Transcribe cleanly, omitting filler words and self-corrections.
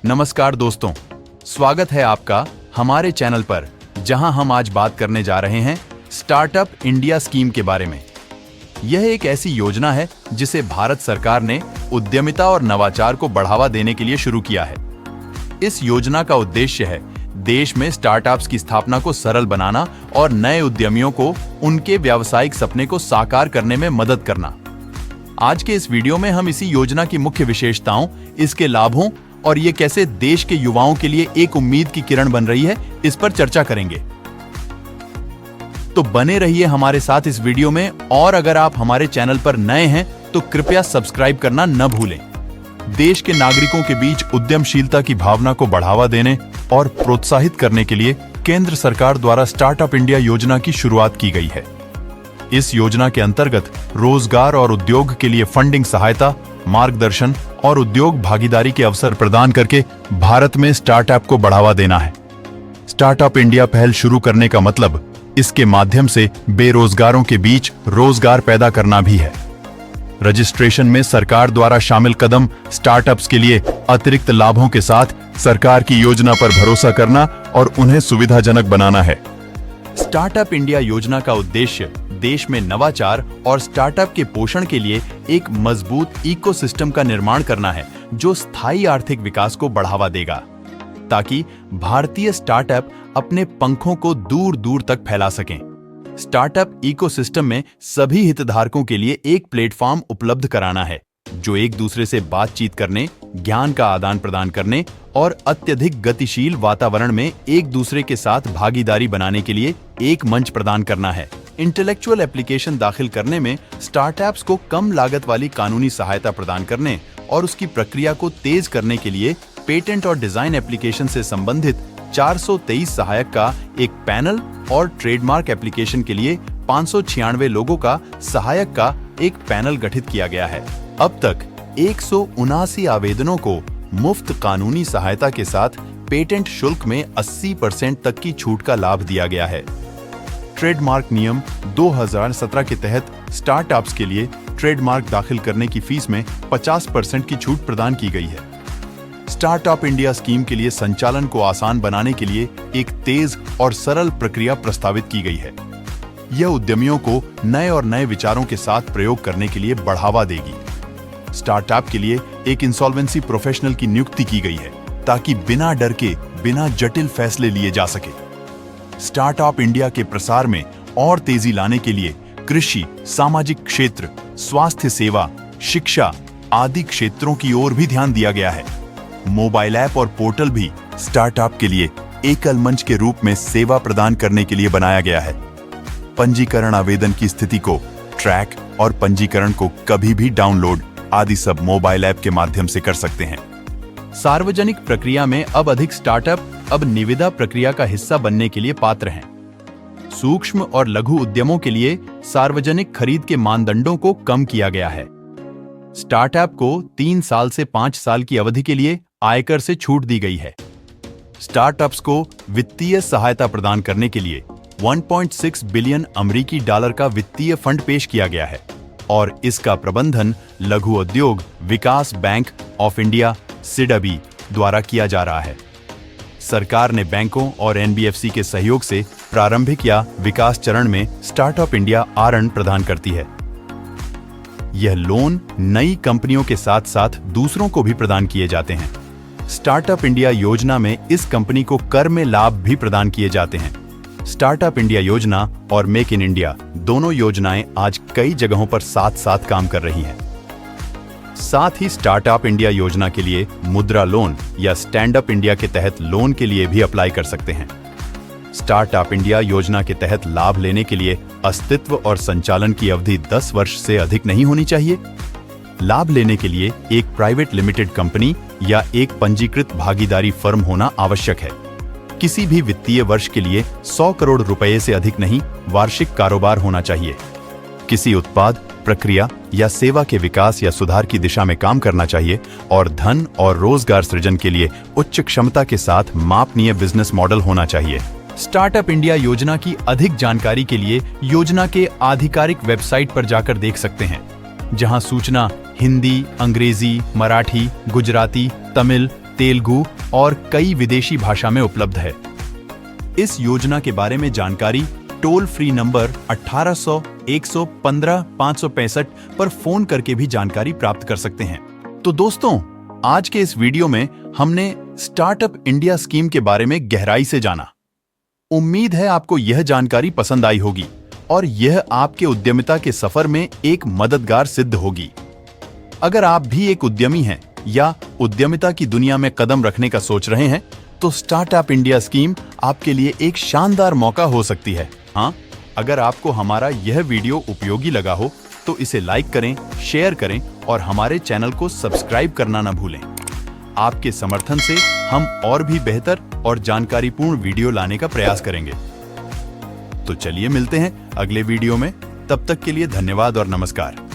नमस्कार दोस्तों, स्वागत है आपका हमारे चैनल पर, जहां हम आज बात करने जा रहे हैं स्टार्टअप इंडिया स्कीम के बारे में। यह एक ऐसी योजना है जिसे भारत सरकार ने उद्यमिता और नवाचार को बढ़ावा देने के लिए शुरू किया है। इस योजना का उद्देश्य है देश में स्टार्टअप्स की स्थापना को सरल बनाना और नए उद्यमियों को उनके व्यावसायिक सपने को साकार करने में मदद करना। आज के इस वीडियो में हम इसी योजना की मुख्य विशेषताओं, इसके लाभों और ये कैसे देश के युवाओं के लिए एक उम्मीद की किरण बन रही है, इस पर चर्चा करेंगे। तो बने रहिए हमारे साथ इस वीडियो में, और अगर आप हमारे चैनल पर नए हैं तो कृपया सब्सक्राइब करना न भूलें। देश के नागरिकों के बीच उद्यमशीलता की भावना को बढ़ावा देने और प्रोत्साहित करने के लिए केंद्र सरकार द्वारा स्टार्टअप इंडिया योजना की शुरुआत की गई है। इस योजना के अंतर्गत रोजगार और उद्योग के लिए फंडिंग सहायता, मार्गदर्शन और उद्योग भागीदारी के अवसर प्रदान करके भारत में स्टार्टअप को बढ़ावा देना है। स्टार्टअप इंडिया पहल शुरू करने का मतलब इसके माध्यम से बेरोजगारों के बीच रोजगार पैदा करना भी है। रजिस्ट्रेशन में सरकार द्वारा शामिल कदम स्टार्टअप्स के लिए अतिरिक्त लाभों के साथ सरकार की योजना पर भरोसा करना और उन्हें सुविधाजनक बनाना है। स्टार्टअप इंडिया योजना का उद्देश्य देश में नवाचार और स्टार्टअप के पोषण के लिए एक मजबूत इकोसिस्टम का निर्माण करना है, जो स्थायी आर्थिक विकास को बढ़ावा देगा, ताकि भारतीय स्टार्टअप अपने पंखों को दूर दूर तक फैला सकें। स्टार्टअप इकोसिस्टम में सभी हितधारकों के लिए एक प्लेटफॉर्म उपलब्ध कराना है, जो एक दूसरे से बातचीत करने, ज्ञान का आदान प्रदान करने और अत्यधिक गतिशील वातावरण में एक दूसरे के साथ भागीदारी बनाने के लिए एक मंच प्रदान करना है। इंटेलेक्चुअल एप्लीकेशन दाखिल करने में स्टार्टअप्स को कम लागत वाली कानूनी सहायता प्रदान करने और उसकी प्रक्रिया को तेज करने के लिए पेटेंट और डिजाइन एप्लीकेशन से संबंधित 423 सहायक का एक पैनल और ट्रेडमार्क एप्लीकेशन के लिए 596 लोगों का सहायक का एक पैनल गठित किया गया है। अब तक 179 आवेदनों को मुफ्त कानूनी सहायता के साथ पेटेंट शुल्क में 80% तक की छूट का लाभ दिया गया है। ट्रेडमार्क नियम 2017 के तहत स्टार्टअप्स के लिए ट्रेडमार्क दाखिल करने की फीस में 50% की छूट प्रदान की गई है। स्टार्टअप इंडिया स्कीम के लिए संचालन को आसान बनाने के लिए एक तेज और सरल प्रक्रिया प्रस्तावित की गई है। यह उद्यमियों को नए और नए विचारों के साथ प्रयोग करने के लिए बढ़ावा देगी। स्टार्टअप के लिए एक इंसॉल्वेंसी प्रोफेशनल की नियुक्ति की गई है, ताकि बिना डर के बिना जटिल फैसले लिए जा सके। स्टार्टअप इंडिया के प्रसार में और तेजी लाने के लिए कृषि, सामाजिक क्षेत्र, स्वास्थ्य सेवा, शिक्षा आदि क्षेत्रों की ओर भी ध्यान दिया गया है। मोबाइल ऐप और पोर्टल भी स्टार्टअप के लिए एकल मंच के रूप में सेवा प्रदान करने के लिए बनाया गया है। पंजीकरण आवेदन की स्थिति को ट्रैक और पंजीकरण को कभी भी डाउनलोड आदि सब मोबाइल ऐप के माध्यम से कर सकते हैं। सार्वजनिक प्रक्रिया में अब अधिक स्टार्टअप अब निविदा प्रक्रिया का हिस्सा बनने के लिए पात्र हैं। सूक्ष्म और लघु उद्यमों के लिए सार्वजनिक खरीद के मानदंडों को कम किया गया है। स्टार्टअप को 3 साल से 5 साल की अवधि के लिए आयकर से छूट दी गई है। स्टार्टअप्स को वित्तीय सहायता प्रदान करने के लिए 1.6 बिलियन अमेरिकी डॉलर का वित्तीय फंड पेश किया गया है और इसका प्रबंधन लघु उद्योग विकास बैंक ऑफ इंडिया सिडबी द्वारा किया जा रहा है। सरकार ने बैंकों और एनबीएफसी के सहयोग से प्रारंभिक या विकास चरण में स्टार्टअप इंडिया ऋण प्रदान करती है। यह लोन नई कंपनियों के साथ साथ दूसरों को भी प्रदान किए जाते हैं। स्टार्टअप इंडिया योजना में इस कंपनी को कर में लाभ भी प्रदान किए जाते हैं। स्टार्टअप इंडिया योजना और मेक इन इंडिया दोनों योजनाएं आज कई जगहों पर साथ साथ काम कर रही हैं। साथ ही स्टार्टअप इंडिया योजना के लिए मुद्रा लोन या स्टैंड अप इंडिया के तहत लोन के लिए भी अप्लाई कर सकते हैं। स्टार्टअप इंडिया योजना के तहत लाभ लेने के लिए अस्तित्व और संचालन की अवधि 10 वर्ष से अधिक नहीं होनी चाहिए। लाभ लेने के लिए एक प्राइवेट लिमिटेड कंपनी या एक पंजीकृत भागीदारी फर्म होना आवश्यक है। किसी भी वित्तीय वर्ष के लिए 100 करोड़ रुपए से अधिक नहीं वार्षिक कारोबार होना चाहिए। किसी उत्पाद, प्रक्रिया या सेवा के विकास या सुधार की दिशा में काम करना चाहिए और धन और रोजगार सृजन के लिए उच्च क्षमता के साथ मापनीय बिजनेस मॉडल होना चाहिए। स्टार्टअप इंडिया योजना की अधिक जानकारी के लिए योजना के आधिकारिक वेबसाइट पर जाकर देख सकते हैं, जहां सूचना हिंदी, अंग्रेजी, मराठी, गुजराती, तमिल, तेलुगु और कई विदेशी भाषा में उपलब्ध है। इस योजना के बारे में जानकारी टोल फ्री नंबर 1800-115-565 पर फोन करके भी जानकारी प्राप्त कर सकते हैं। तो दोस्तों, आज के इस वीडियो में हमने स्टार्टअप इंडिया स्कीम के बारे में गहराई से जाना। उम्मीद है आपको यह जानकारी पसंद आई होगी और यह आपके उद्यमिता के सफर में एक मददगार सिद्ध होगी। अगर आप भी एक उद्यमी हैं या उद्यमिता की दुनिया में कदम रखने का सोच रहे हैं, तो स्टार्टअप इंडिया स्कीम आपके लिए एक शानदार मौका हो सकती है। हाँ, अगर आपको हमारा यह वीडियो उपयोगी लगा हो तो इसे लाइक करें, शेयर करें और हमारे चैनल को सब्सक्राइब करना न भूलें। आपके समर्थन से हम और भी बेहतर और जानकारीपूर्ण वीडियो लाने का प्रयास करेंगे। तो चलिए मिलते हैं अगले वीडियो में। तब तक के लिए धन्यवाद और नमस्कार।